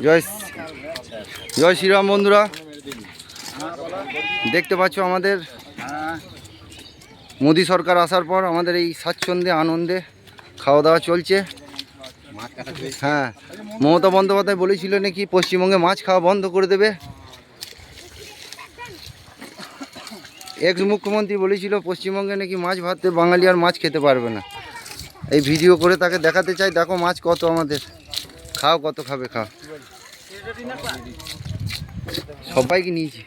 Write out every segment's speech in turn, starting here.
জয় জয় শ্রীরাম বন্ধুরা, দেখতে পাচ্ছ আমাদের মোদী সরকার আসার পর আমাদের এই স্বাচ্ছন্দ্যে আনন্দে খাওয়া দাওয়া চলছে। হ্যাঁ, মমতা বন্দ্যোপাধ্যায় বলেছিল নাকি পশ্চিমবঙ্গে মাছ খাওয়া বন্ধ করে দেবে। এক্স মুখ্যমন্ত্রী বলেছিল পশ্চিমবঙ্গে নাকি মাছ ভাতে বাঙালি আর মাছ খেতে পারবে না। এই ভিডিও করে তাকে দেখাতে চাই, দেখো মাছ কত আমাদের, খাও কত খাবে খাও। সবাইকে নিয়েছি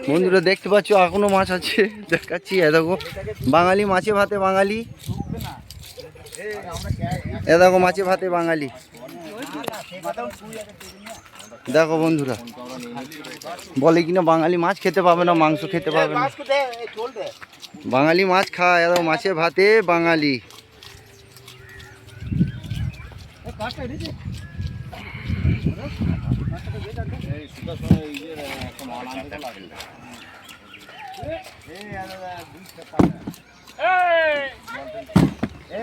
বন্ধুরা, দেখতে পাচ্ছ এখনো মাছ আছে, দেখাচ্ছি। এ দেখো বাঙালি মাছে ভাতে বাঙালি, এ দেখো মাছে ভাতে বাঙালি। দেখো বন্ধুরা, বলে কিনা বাঙালি মাছ খেতে পাবে না, মাংস খেতে পাবে না, বাঙালি মাছ খায়। এ দেখো মাছে ভাতে বাঙালি।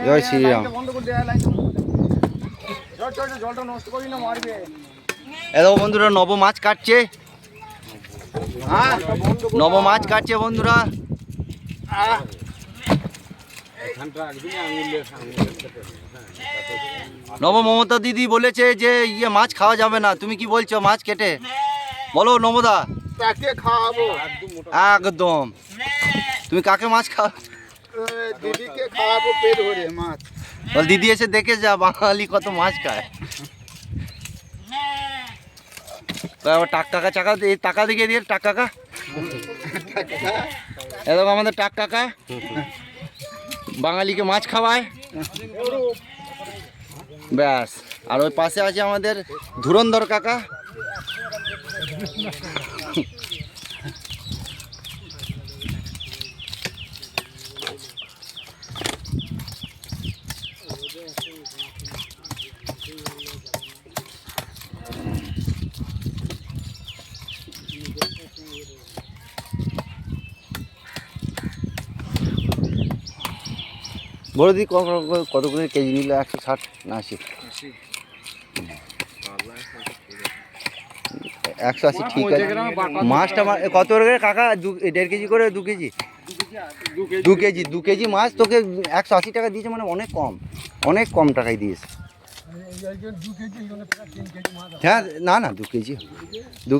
জয় শ্রীরাম। এত বন্ধুরা নব মাছ কাটছে, নব মাছ কাটছে বন্ধুরা। নব মমতা দিদি বলেছে যে ইয়ে মাছ খাওয়া যাবে না, তুমি কি বলছো মাছ কেটে? বলো নবদা, কাকে খাওয়াবো? একদম। তুমি কাকে মাছ খাও? দিদিকে খাওয়াবো পেট ভরে মাছ। বল দিদি এসে দেখে যা বাঙালি কত মাছ খায়। টাক কাকা চাকা টাকা দিকে দিয়ে টাক কাকা, এরকম আমাদের টাক কাকা বাঙালিকে মাছ খাওয়ায়। ব্যাস। আর ওই পাশে আছে আমাদের ধুরন্ধর কাকা। বলে দিই কত করে কেজি নিলে? 160 না 80? 180 ঠিক আছে। মাছটা কত করে কাকা? 1.5 কেজি করে? 2 কেজি? 2 কেজি মাছ তোকে 180 টাকা দিয়েছে, মানে অনেক কম, অনেক কম টাকায় দিয়েছে। হ্যাঁ না না 2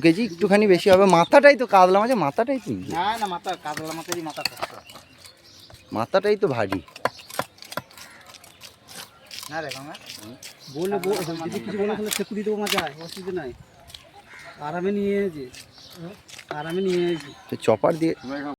কেজি একটুখানি বেশি হবে। মাথাটাই তো কাতলা মাছের মাথাটাই তো, মাথাটাই তো ভারী। বলে যদি কিছু বলে তাহলে সেকু দিয়ে দেবো, মাঝে অসুবিধা নাই। আরামে নিয়ে এসেছি, আরামে নিয়ে এসেছি চপার দিয়ে।